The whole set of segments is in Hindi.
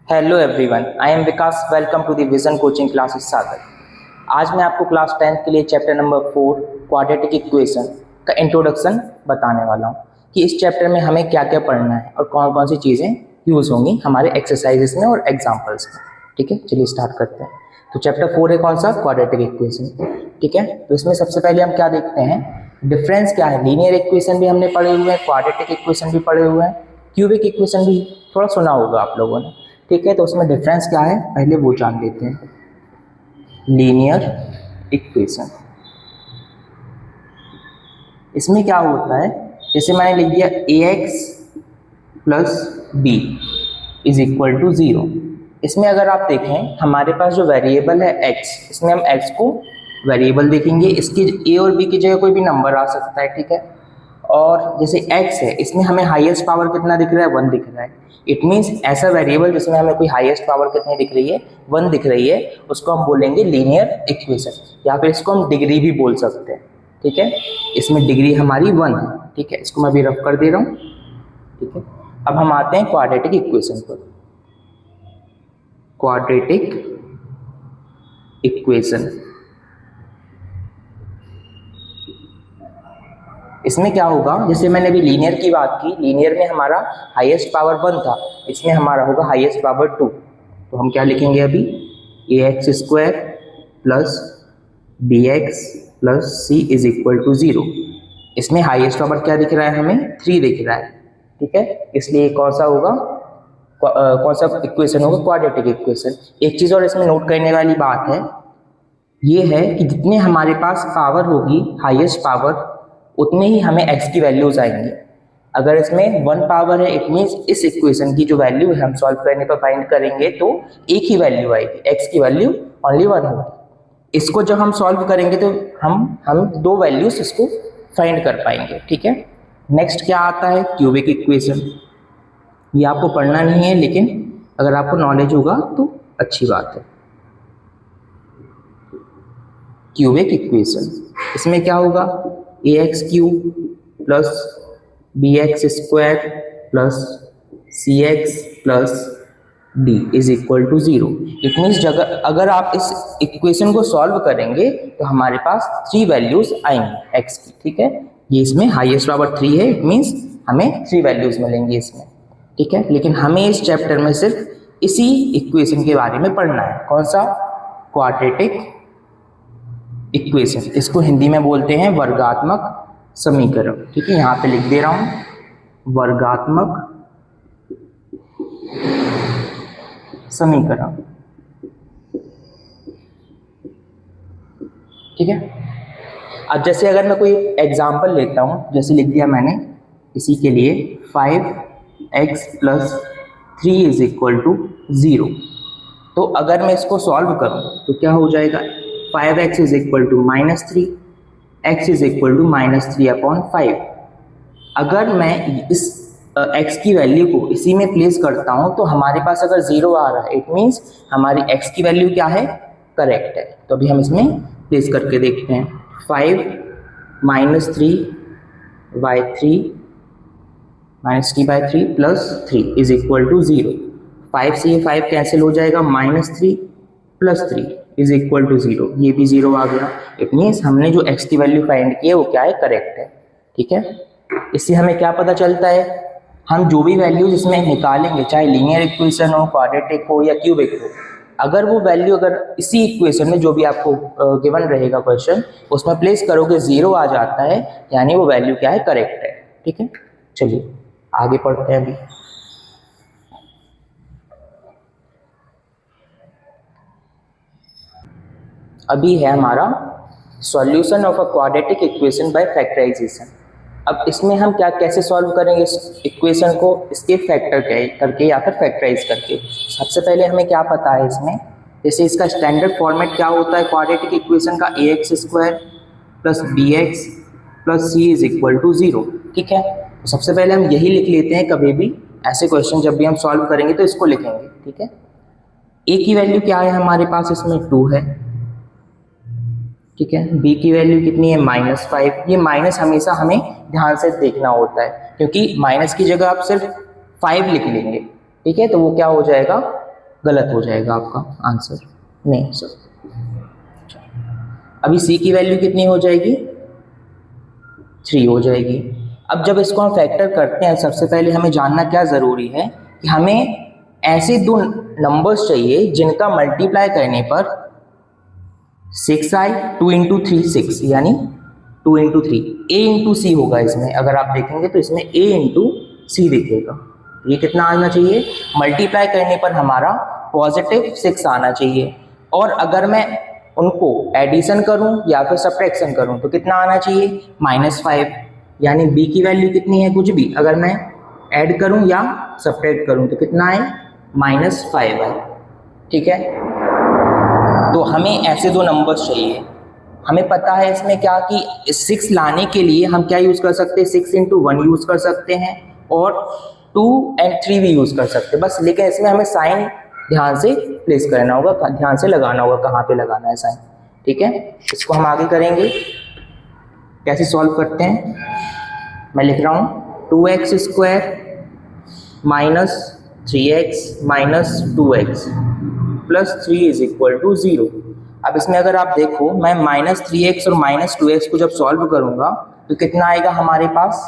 Hello everyone, I am Vikas. Welcome to the Vision coaching classes Sagar. आज मैं आपको क्लास 10th के लिए चैप्टर नंबर 4 क्वाड्रेटिक इक्वेशन का इंट्रोडक्शन बताने वाला हूँ कि इस चैप्टर में हमें क्या क्या पढ़ना है और कौन कौन सी चीज़ें यूज़ होंगी हमारे एक्सरसाइजेस में और एग्जाम्पल्स में। ठीक है, चलिए स्टार्ट करते हैं। तो चैप्टर 4 है कौन सा? Quadratic equation. ठीक है, तो इसमें सबसे पहले हम क्या देखते हैं, डिफरेंस क्या है। लीनियर इक्वेशन भी हमने पढ़े हुए हैं, क्वाड्रेटिक इक्वेशन भी पढ़े हुए हैं, क्यूबिक इक्वेशन भी थोड़ा सुना होगा आप लोगों ने। ठीक है, तो उसमें डिफरेंस क्या है पहले वो जान लेते हैं। लीनियर इक्वेशन, इसमें क्या होता है, जैसे मैंने लिख दिया ax plus b is equal to 0। इसमें अगर आप देखें हमारे पास जो वेरिएबल है x, इसमें हम x को वेरिएबल देखेंगे, इसकी a और b की जगह कोई भी नंबर आ सकता है। ठीक है, और जैसे x है इसमें हमें हाईएस्ट पावर कितना दिख रहा है? 1 दिख रहा है। इट मीन्स ऐसा वेरिएबल जिसमें हमें कोई हाईएस्ट पावर कितनी दिख रही है? 1 दिख रही है, उसको हम बोलेंगे लीनियर इक्वेशन, या फिर इसको हम डिग्री भी बोल सकते हैं। ठीक है, इसमें डिग्री हमारी 1 है। ठीक है, इसको मैं अभी रफ कर दे रहा हूँ। ठीक है, अब हम आते हैं क्वाड्रेटिक इक्वेशन पर। क्वाड्रेटिक इक्वेशन, इसमें क्या होगा, जैसे मैंने अभी लीनियर की बात की, लीनियर में हमारा हाईएस्ट पावर 1 था, इसमें हमारा होगा हाईएस्ट पावर 2। तो हम क्या लिखेंगे अभी, ax square plus bx plus c is equal to 0। इसमें हाईएस्ट पावर क्या दिख रहा है? हमें 3 दिख रहा है। ठीक है, इसलिए कौन सा होगा, कौन सा इक्वेशन होगा? Quadratic equation. एक चीज़ और इसमें नोट करने वाली बात है, ये है कि जितने हमारे पास पावर होगी हाईएस्ट पावर, उतने ही हमें x की वैल्यूज आएंगी। अगर इसमें 1 पावर है, इट मीन्स इस इक्वेशन की जो वैल्यू है हम सॉल्व करने पर फाइंड करेंगे तो एक ही वैल्यू आएगी, x की वैल्यू ओनली 1 होगी। इसको जब हम सॉल्व करेंगे तो हम 2 वैल्यूज इसको फाइंड कर पाएंगे। ठीक है, नेक्स्ट क्या आता है? Cubic equation. ये आपको पढ़ना नहीं है, लेकिन अगर आपको नॉलेज होगा तो अच्छी बात है। क्यूबिक इक्वेशन, इसमें क्या होगा, ax cube plus bx square plus cx plus d is equal to 0। It means अगर आप इस इक्वेशन को सॉल्व करेंगे तो हमारे पास 3 वैल्यूज आएंगी x की। ठीक है, ये इसमें हाईएस्ट पावर 3 है, इट मीन्स हमें 3 वैल्यूज मिलेंगी इसमें। ठीक है, लेकिन हमें इस चैप्टर में सिर्फ इसी इक्वेशन के बारे में पढ़ना है। कौन सा? Quadratic equation. इसको हिंदी में बोलते हैं वर्गात्मक समीकरण। ठीक है, यहाँ पे लिख दे रहा हूँ वर्गात्मक समीकरण। ठीक है, अब जैसे अगर मैं कोई एग्जांपल लेता हूँ, जैसे लिख दिया मैंने इसी के लिए 5x plus 3 is equal to 0। तो अगर मैं इसको सॉल्व करूँ तो क्या हो जाएगा, 5x is equal to -3, x is equal to -3/5। अगर मैं इस x की वैल्यू को इसी में प्लेस करता हूँ तो हमारे पास अगर 0 आ रहा है, इट मीन्स हमारी x की वैल्यू क्या है? करेक्ट है। तो अभी हम इसमें प्लेस करके देखते हैं। 5 -3/3 प्लस 3 इज इक्वल टू 0। 5 से ये 5 कैंसिल हो जाएगा, -3 प्लस 3 इज इक्वल टू 0। ये भी 0 आ गया। इट मीन्स हमने जो x की वैल्यू फाइंड की है वो क्या है? करेक्ट है। ठीक है, इससे हमें क्या पता चलता है, हम जो भी वैल्यूज इसमें निकालेंगे, चाहे लीनियर इक्वेशन हो, क्वाड्रेटिक हो या क्यूबिक हो, अगर वो वैल्यू अगर इसी इक्वेशन में जो भी आपको गिवन रहेगा क्वेश्चन, उसमें प्लेस करोगे 0 आ जाता है, यानी वो वैल्यू क्या है? करेक्ट है। ठीक है, चलिए आगे पढ़ते हैं। अभी है हमारा solution of a quadratic equation by factorisation. अब इसमें हम क्या कैसे सॉल्व करेंगे इस इक्वेशन को? इसके फैक्टर करके या फिर फैक्टराइज करके। सबसे पहले हमें क्या पता है इसमें, जैसे इसका स्टैंडर्ड फॉर्मेट क्या होता है क्वाड्रेटिक इक्वेशन का, ax square plus bx plus c is equal to 0। ठीक है, तो सबसे पहले हम यही लिख लेते हैं। कभी भी ऐसे क्वेश्चन जब भी हम सॉल्व करेंगे तो इसको लिखेंगे। ठीक है, a की वैल्यू क्या है हमारे पास? इसमें 2 है। ठीक है, b की वैल्यू कितनी है? -5। ये माइनस हमेशा हमें ध्यान से देखना होता है, क्योंकि माइनस की जगह आप सिर्फ 5 लिख लेंगे। ठीक है, तो वो क्या हो जाएगा गलत हो जाएगा आपका आंसर नहीं सर। अभी सी की वैल्यू कितनी हो जाएगी, 3 हो जाएगी। अब जब इसको हम फैक्टर करते हैं, सबसे पहले हमें जानना क्या ज़रूरी है कि हमें ऐसे दो नंबर्स चाहिए जिनका मल्टीप्लाई करने पर 6 आए, 2 इंटू 3 6 यानी 2 इंटू 3 ए इंटू सी होगा। इसमें अगर आप देखेंगे तो इसमें ए इंटू सी दिखेगा। ये कितना आना चाहिए, मल्टीप्लाई करने पर हमारा पॉजिटिव 6 आना चाहिए। और अगर मैं उनको एडिशन करूं या फिर सब्ट्रैक्शन करूं तो कितना आना चाहिए, -5। यानी बी की वैल्यू कितनी है, कुछ भी अगर मैं ऐड करूं या सब्ट्रैक्ट करूं तो कितना है, -5 है। ठीक है, तो हमें ऐसे दो नंबर्स चाहिए। हमें पता है इसमें क्या कि 6 लाने के लिए हम क्या यूज़ कर सकते हैं, 6 इंटू 1 यूज़ कर सकते हैं और 2 और 3 भी यूज़ कर सकते हैं बस। लेकिन इसमें हमें साइन ध्यान से प्लेस करना होगा, ध्यान से लगाना होगा कहाँ पे लगाना है साइन। ठीक है, इसको हम आगे करेंगे। कैसे सॉल्व करते हैं, मैं लिख रहा हूँ 2x² minus 3x minus 2x plus 3 is equal to 0। अब इसमें अगर आप देखो, मैं -3x और -2x को जब सॉल्व करूँगा तो कितना आएगा हमारे पास,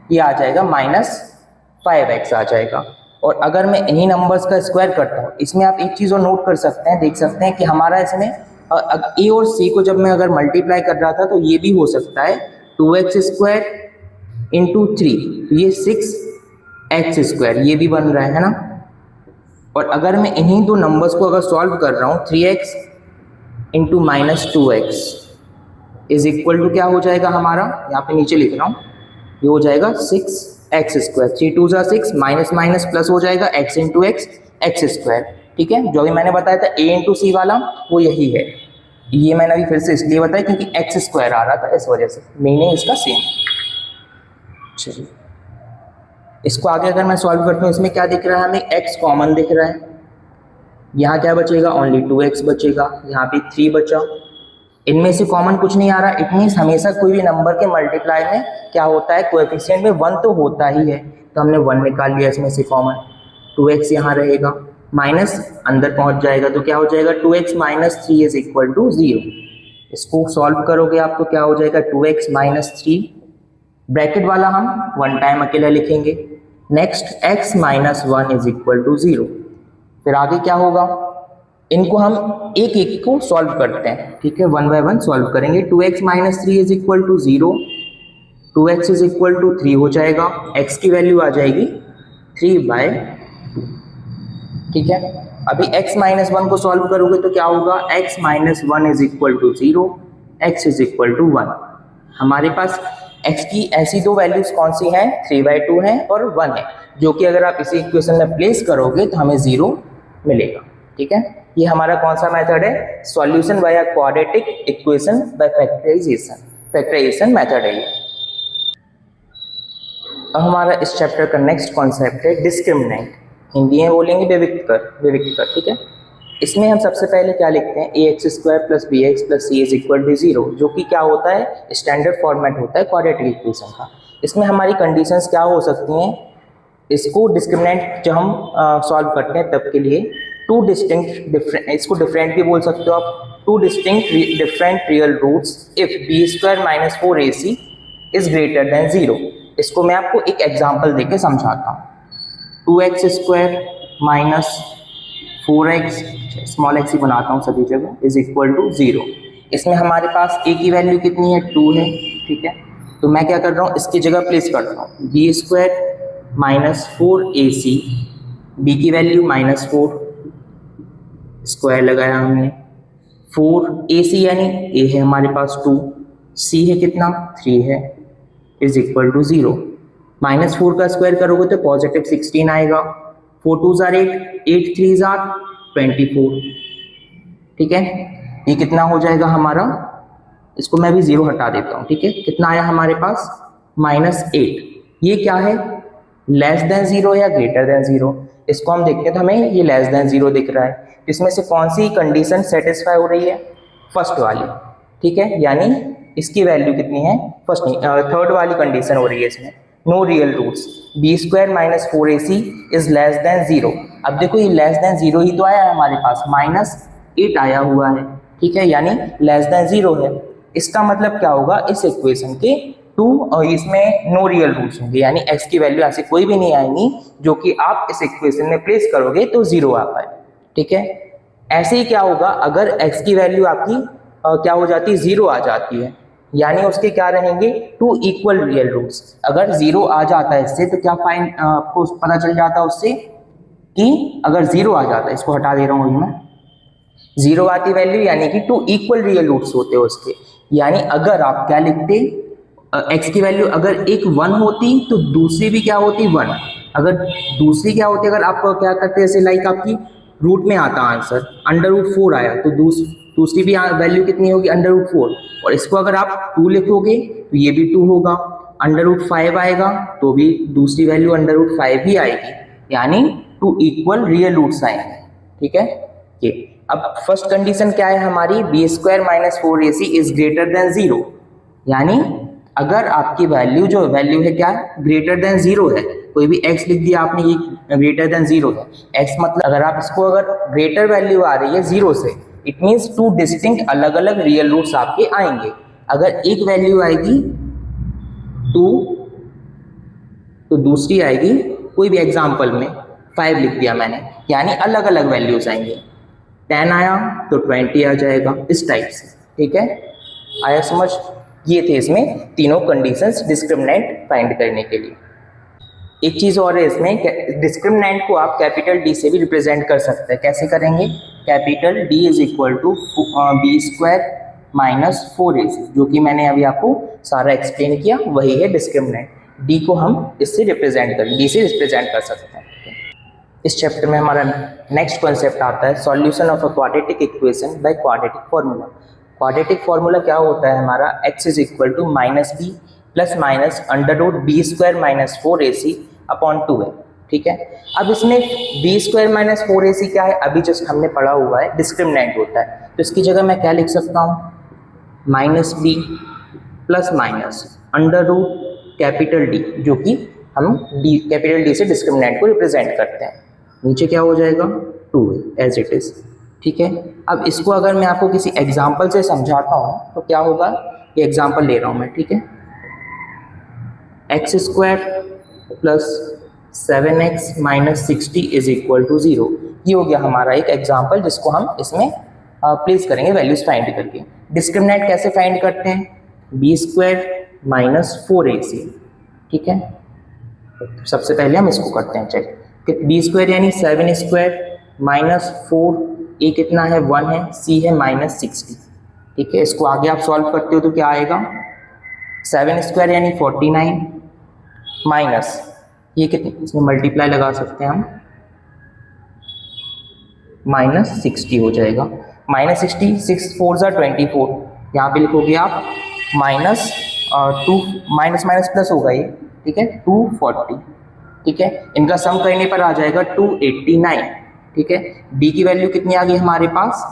ये आ जाएगा -5x आ जाएगा। और अगर मैं इन्हीं नंबर्स का स्क्वायर करता हूँ, इसमें आप एक चीज़ और नोट कर सकते हैं, देख सकते हैं कि हमारा इसमें ए और सी को जब मैं अगर मल्टीप्लाई कर रहा था तो ये भी हो सकता है 2x² इंटू 3, ये 6x², ये भी बन रहा है ना। और अगर मैं इन्हीं दो नंबर्स को अगर सॉल्व कर रहा हूँ, 3x into -2x is equal to क्या हो जाएगा हमारा, यहाँ पे नीचे लिख रहा हूँ, ये हो जाएगा 6x²। 3 2 जा 6, माइनस माइनस प्लस हो जाएगा x इंटू x² ठीक है, जो भी मैंने बताया था a इंटू सी वाला वो यही है। ये मैंने अभी फिर से इसलिए बताया क्योंकि x² आ रहा था, इस वजह से मीनिंग इसका सेम। चलिए इसको आगे अगर मैं सॉल्व करता हूँ, इसमें क्या दिख रहा है हमें, x कॉमन दिख रहा है। यहाँ क्या बचेगा, ओनली 2x बचेगा, यहाँ पे 3 बचा। इनमें से कॉमन कुछ नहीं आ रहा, इट मीन्स हमेशा कोई भी नंबर के मल्टीप्लाई में क्या होता है, कोएफिशिएंट में 1 तो होता ही है, तो हमने 1 निकाल लिया इसमें से कॉमन। 2x यहाँ रहेगा, माइनस अंदर पहुँच जाएगा तो क्या हो जाएगा, 2x minus 3 is equal to 0। इसको सॉल्व करोगे आप तो क्या हो जाएगा, 2x माइनस 3, ब्रैकेट वाला हम 1 टाइम अकेला लिखेंगे। Next x minus 1 is equal to 0। फिर आगे क्या होगा, इनको हम एक एक को सॉल्व करते हैं। ठीक है, 1 बाय 1 सॉल्व करेंगे। 2x minus 3 is equal to 0, 2x is equal to 3 हो जाएगा, x की वैल्यू आ जाएगी 3/2। ठीक है, अभी x माइनस 1 को सॉल्व करोगे तो क्या होगा, x minus 1 is equal to 0, x is equal to 1। हमारे पास x की ऐसी दो वैल्यूज कौन सी हैं, 3/2 है और 1 है, जो कि अगर आप इसी इक्वेशन में प्लेस करोगे तो हमें 0 मिलेगा। ठीक है, ये हमारा कौन सा मेथड है, solution by quadratic equation by factorization method है ये। अब हमारा इस चैप्टर का नेक्स्ट कॉन्सेप्ट है डिस्क्रिमिनेंट, हिंदी में बोलेंगे विविक्त कर। ठीक है, इसमें हम सबसे पहले क्या लिखते हैं, ax² plus bx plus c is equal to 0, जो कि क्या होता है, स्टैंडर्ड फॉर्मेट होता है क्वाड्रेटिक इक्वेशन का। इसमें हमारी कंडीशंस क्या हो सकती हैं, इसको डिस्क्रिमिनेंट जब हम सॉल्व करते हैं तब के लिए इसको डिफरेंट भी बोल सकते हो आप, 2 distinct different real roots if b² minus 4ac is greater than 0। इसको मैं आपको एक एग्जाम्पल देके समझाता हूँ। 2x² minus 4x, small x ही बनाता हूँ सभी जगह, इज इक्वल टू 0। इसमें हमारे पास a की वैल्यू कितनी है, 2 है। ठीक है, तो मैं क्या कर रहा हूँ, इसकी जगह प्लेस करता हूँ b² माइनस 4ac, b की वैल्यू -4, स्क्वायर लगाया हमने, 4ac यानी a है हमारे पास 2, c है कितना 3 है, इज इक्वल टू 0। -4 का स्क्वायर करोगे तो पॉजिटिव 16 आएगा, 4 2 जार 8, 8 3 जार 24। ठीक है, ये कितना हो जाएगा हमारा, इसको मैं भी 0 हटा देता हूँ। ठीक है, कितना आया हमारे पास, -8। ये क्या है, लेस देन 0 या ग्रेटर देन 0। इसको हम देखते हैं तो हमें ये लेस देन 0 दिख रहा है। इसमें से कौन सी कंडीशन सेटिस्फाई हो रही है, फर्स्ट वाली। ठीक है, यानी इसकी वैल्यू कितनी है, थर्ड वाली कंडीशन हो रही है इसमें, no real roots, b² minus 4ac is less than 0। अब देखो ये लेस देन 0 ही तो आया है हमारे पास, -8 आया हुआ है, ठीक है, यानी लेस देन 0 है। इसका मतलब क्या होगा, इस इक्वेशन के 2 और इसमें नो रियल रूट्स होंगे, यानी x की वैल्यू ऐसे कोई भी नहीं आएंगी जो कि आप इस इक्वेशन में प्लेस करोगे तो 0 आ पाए, ठीक है। ऐसे ही क्या होगा अगर x की वैल्यू आपकी क्या हो जाती है, 0 आ जाती है, यानी उसके क्या रहेंगे, 2 इक्वल रियल रूट्स। अगर 0 आ जाता है इससे तो क्या फाइन आपको पता चल जाता है उससे कि अगर 0 आ जाता है, इसको हटा दे रहा हूँ अभी मैं, 0 आती वैल्यू यानी कि 2 इक्वल रियल रूट्स होते हैं उसके, यानी अगर आप क्या लिखते, x की वैल्यू अगर एक 1 होती तो दूसरी भी क्या होती 1, अगर दूसरी क्या होती, अगर आप क्या करते जैसे लाइक आपकी रूट में आता आंसर √4 आया तो दूसरी भी वैल्यू कितनी होगी √4, और इसको अगर आप 2 लिखोगे तो ये भी 2 होगा, √5 आएगा तो भी दूसरी वैल्यू √5 ही आएगी, यानी 2 इक्वल रियल रूट्स आएंगे, ठीक है। ये अब फर्स्ट कंडीशन क्या है हमारी, b² - 4ac is greater than 0, यानी अगर आपकी वैल्यू जो वैल्यू है क्या है, ग्रेटर देन 0 है, कोई भी x लिख दिया आपने, ये ग्रेटर देन 0 है, x मतलब अगर आप इसको अगर ग्रेटर वैल्यू आ रही है 0 से, इट मीन्स 2 डिस्टिंक्ट अलग अलग रियल रूट्स आपके आएंगे। अगर एक वैल्यू आएगी 2 तो दूसरी आएगी, कोई भी एग्जाम्पल में 5 लिख दिया मैंने, यानी अलग अलग वैल्यूज आएंगे, 10 आया तो 20 आ जाएगा, इस टाइप से, ठीक है, आया समझ। ये थे इसमें तीनों कंडीशंस डिस्क्रिमिनेंट फाइंड करने के लिए। एक चीज़ और है इसमें, डिस्क्रिमिनेंट को आप कैपिटल D से भी रिप्रेजेंट कर सकते हैं, कैसे करेंगे, capital D is equal to b² - 4ac, जो कि मैंने अभी आपको सारा एक्सप्लेन किया, वही है डिस्क्रिमिनेंट। D को हम इससे रिप्रेजेंट करें, D से रिप्रेजेंट कर सकते हैं। इस चैप्टर में हमारा नेक्स्ट कॉन्सेप्ट आता है solution of a quadratic equation by quadratic formula. Quadratic formula क्या होता है हमारा, x is equal to -b plus minus √b² - 4ac upon 2 है, ठीक है। अब इसमें b² - 4ac क्या है, अभी जस्ट हमने पढ़ा हुआ है, डिस्क्रिमिनेंट होता है, तो इसकी जगह मैं क्या लिख सकता हूँ, -b प्लस माइनस √D, जो कि हम कैपिटल D से डिस्क्रिमिनेंट को रिप्रेजेंट करते हैं, नीचे क्या हो जाएगा 2 एज इट इज, ठीक है। अब इसको अगर मैं आपको किसी एग्जाम्पल से समझाता हूँ तो क्या होगा, ये एग्जाम्पल ले रहा हूँ मैं, ठीक है, x² plus 7x - 60 is equal to 0, ये हो गया हमारा एक एग्जाम्पल जिसको हम इसमें प्लेस करेंगे वैल्यूज फाइंड करके। डिस्क्रिमिनेंट कैसे फाइंड करते हैं, b² - 4ac, ठीक है। सबसे पहले हम इसको करते हैं चेक, b² यानी 7² - 4, a कितना है 1 है, c है -60, ठीक है। इसको आगे आप सॉल्व करते हो तो क्या आएगा, 7² यानी 49 माइनस ये कितने, इसमें मल्टीप्लाई लगा सकते हैं हम, -60 हो जाएगा, -60 6 4 ज़ा 24, यहाँ पे लिखोगे आप -2 माइनस प्लस होगा ये, ठीक है, 240, ठीक है। इनका सम करने पर आ जाएगा 289, ठीक है। d की वैल्यू कितनी आ गई हमारे पास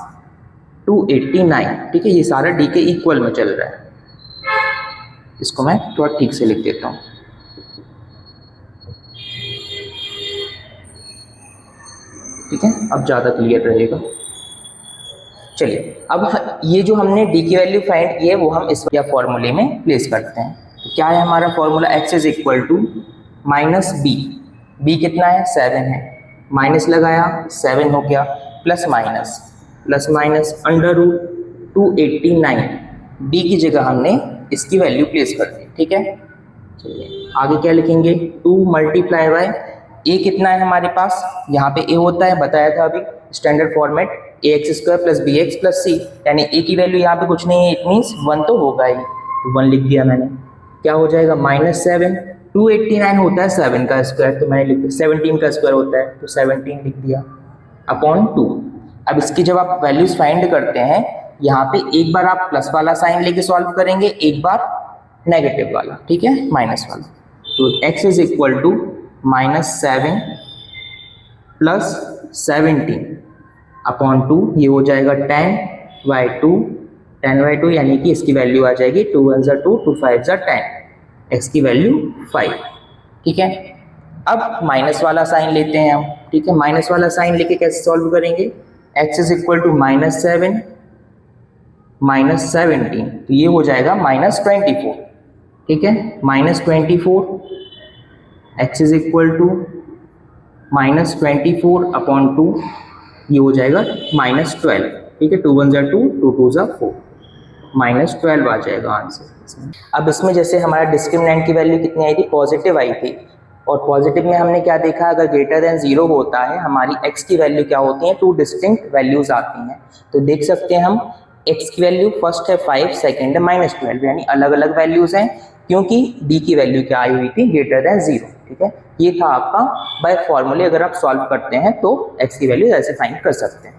289, ठीक है, ये सारा d के इक्वल में चल रहा है, इसको मैं थोड़ा ठीक से लिख देता हूँ, ठीक है, अब ज़्यादा क्लियर रहेगा। चलिए अब ये जो हमने d की वैल्यू फाइंड की है वो हम इस फॉर्मूले में प्लेस करते हैं। तो क्या है हमारा formula, x is equal to -b कितना है 7 है, माइनस लगाया 7 हो गया, प्लस माइनस √289, d की जगह हमने इसकी वैल्यू प्लेस कर दी, ठीक है। चलिए आगे क्या लिखेंगे, 2 मल्टीप्लाई बाय a कितना है हमारे पास, यहाँ पे a होता है, बताया था अभी standard format, ax² + bx + c, यानी a की वैल्यू यहाँ पे कुछ नहीं है, इट मीन्स 1 तो होगा ही, तो 1 लिख दिया मैंने, क्या हो जाएगा -7, 289 होता है 7 का स्क्वायर, तो मैंने लिख दिया, 17 का स्क्वायर होता है तो 17 लिख दिया, अपॉन 2। अब इसकी जब आप वैल्यूज फाइंड करते हैं, यहाँ पे एक बार आप प्लस वाला साइन लेके सॉल्व करेंगे, एक बार नेगेटिव वाला, ठीक है, माइनस वाला। तो x is equal to -7 plus 17 upon 2, ये हो जाएगा 10/2 यानी कि इसकी वैल्यू आ जाएगी 2 1 ज़ा 2 2 5 ज़ा 10, x की वैल्यू 5, ठीक है। अब माइनस वाला साइन लेते हैं हम, ठीक है, माइनस वाला साइन लेके कैसे सॉल्व करेंगे, x इज इक्वल टू -7 -17, तो ये हो जाएगा -24, ठीक है, -24 x इज इक्वल टू -24/2, ये हो जाएगा -12, ठीक है, 2 1 ज़ा 2, 2 2 ज़ा 4, -12 आ जाएगा आंसर। अब इसमें जैसे हमारा डिस्क्रिमिनेंट की वैल्यू कितनी आई थी, पॉजिटिव आई थी, और पॉजिटिव में हमने क्या देखा, अगर ग्रेटर देन 0 होता है हमारी x की वैल्यू क्या होती है, 2 डिस्टिंक्ट वैल्यूज आती हैं। तो देख सकते हैं हम x की वैल्यू फर्स्ट है 5, सेकंड है -12, यानी अलग अलग वैल्यूज हैं, क्योंकि d की वैल्यू क्या आई हुई थी, ग्रेटर देन 0, ठीक है। ये था आपका बाय फॉर्मूले, अगर आप सॉल्व करते हैं तो x की वैल्यू ऐसे फाइंड कर सकते हैं।